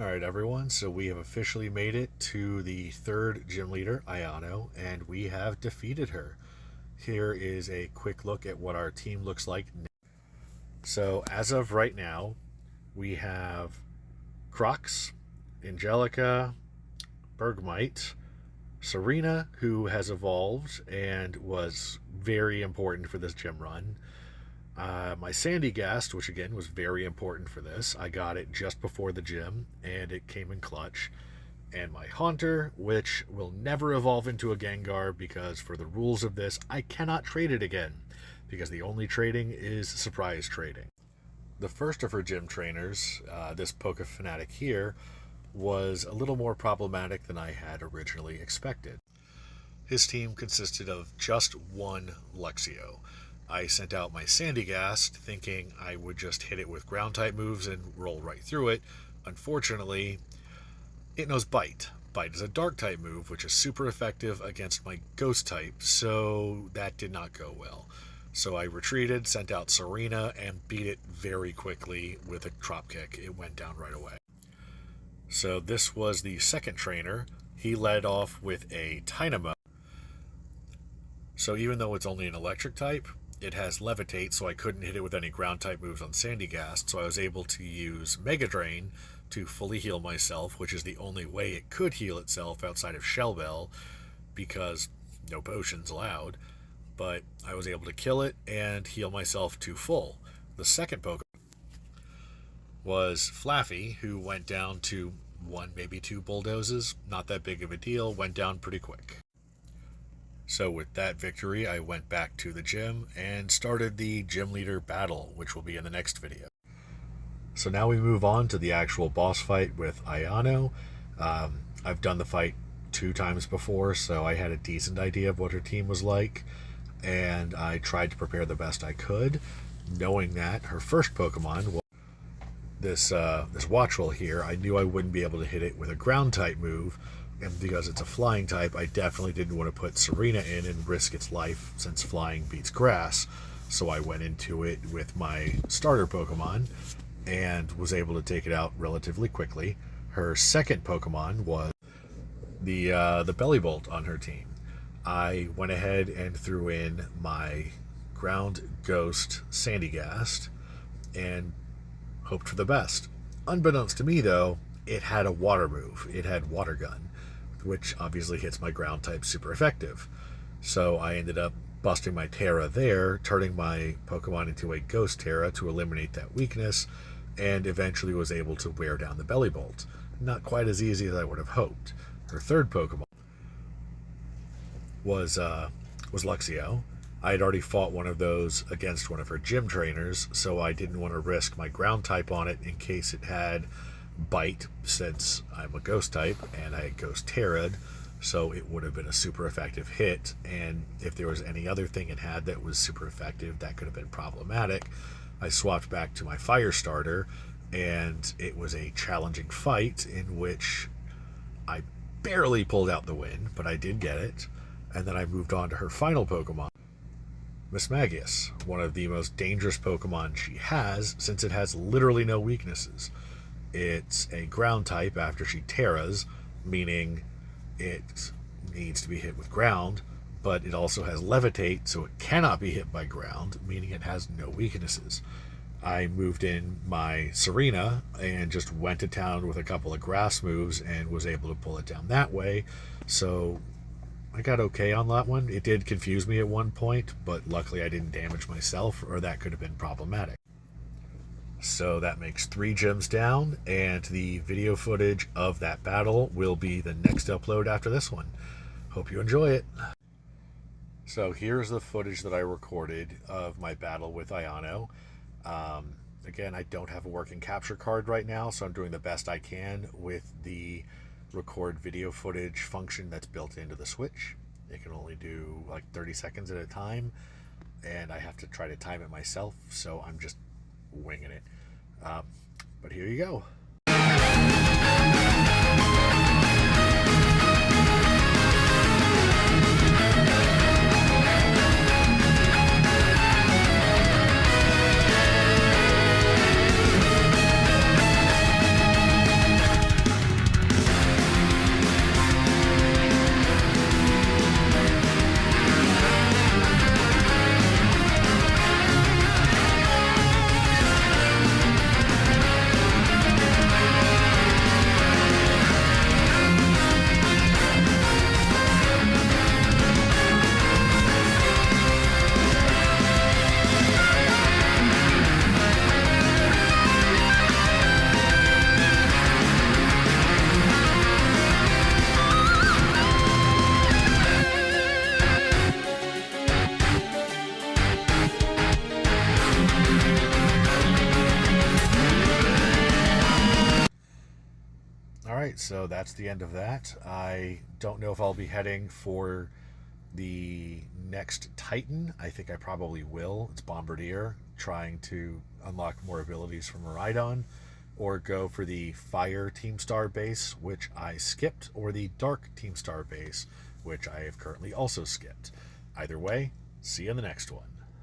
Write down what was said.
Alright everyone, so we have officially made it to the third gym leader, Iono, and we have defeated her. Here is a quick look at what our team looks like now. So as of right now, we have Crocs, Angelica, Bergmite, Serena, who has evolved and was very important for this gym run. My Sandygast, which again was very important for this. I got it just before the gym, and it came in clutch. And my Haunter, which will never evolve into a Gengar because for the rules of this, I cannot trade it again, because the only trading is surprise trading. The first of her gym trainers, this Poke Fanatic here, was a little more problematic than I had originally expected. His team consisted of just one Luxio. I sent out my Sandygast thinking I would just hit it with ground type moves and roll right through it. Unfortunately, it knows Bite. Bite is a dark type move, which is super effective against my ghost type, so that did not go well. So I retreated, sent out Serena, and beat it very quickly with a drop kick. It went down right away. So this was the second trainer. He led off with a Dynamo. So even though it's only an electric type, it has Levitate, so I couldn't hit it with any ground type moves on Sandygast, so I was able to use Mega Drain to fully heal myself, which is the only way it could heal itself outside of Shell Bell, because no potions allowed. But I was able to kill it and heal myself to full. The second Pokemon was Flaffy, who went down to one, maybe two bulldozes. Not that big of a deal, went down pretty quick. So with that victory, I went back to the gym and started the gym leader battle, which will be in the next video. So now we move on to the actual boss fight with Iono. I've done the fight 2 times before, so I had a decent idea of what her team was like, and I tried to prepare the best I could, knowing that her first Pokemon was this Watchwell here. I knew I wouldn't be able to hit it with a ground type move, and because it's a flying type, I definitely didn't want to put Serena in and risk its life since flying beats grass. So I went into it with my starter Pokemon and was able to take it out relatively quickly. Her second Pokemon was the Belly Bolt on her team. I went ahead and threw in my Ground Ghost Sandygast and hoped for the best. Unbeknownst to me, though, it had a water move. It had Water Gun, which obviously hits my ground type super effective. So I ended up busting my Terra there, turning my Pokemon into a Ghost Terra to eliminate that weakness, and eventually was able to wear down the Belly Bolt. Not quite as easy as I would have hoped. Her third Pokemon was Luxio. I had already fought one of those against one of her gym trainers, so I didn't want to risk my ground type on it in case it had Bite, since I'm a ghost type and I had Ghost Terra'd, so it would have been a super effective hit. And if there was any other thing it had that was super effective, that could have been problematic. I swapped back to my fire starter, and it was a challenging fight in which I barely pulled out the win, but I did get it. And then I moved on to her final Pokemon, Mismagius, one of the most dangerous Pokemon she has, since it has literally no weaknesses. It's a ground type after she Terras, meaning it needs to be hit with ground, but it also has Levitate, so it cannot be hit by ground, meaning it has no weaknesses. I moved in my Serena and just went to town with a couple of grass moves and was able to pull it down that way, so I got okay on that one. It did confuse me at one point, but luckily I didn't damage myself, or that could have been problematic. So that makes 3 gyms down, and the video footage of that battle will be the next upload after this one. Hope you enjoy it. So here's the footage that I recorded of my battle with Iono. Again, I don't have a working capture card right now, so I'm doing the best I can with the record video footage function that's built into the Switch. It can only do like 30 seconds at a time, and I have to try to time it myself, so I'm just winging it. But here you go. right, so that's the end of that. I don't know if I'll be heading for the next Titan. I think I probably will. It's Bombardier, trying to unlock more abilities from Miraidon, or go for the Fire Team Star base, which I skipped, or the Dark Team Star base, which I have currently also skipped. Either way, see you in the next one.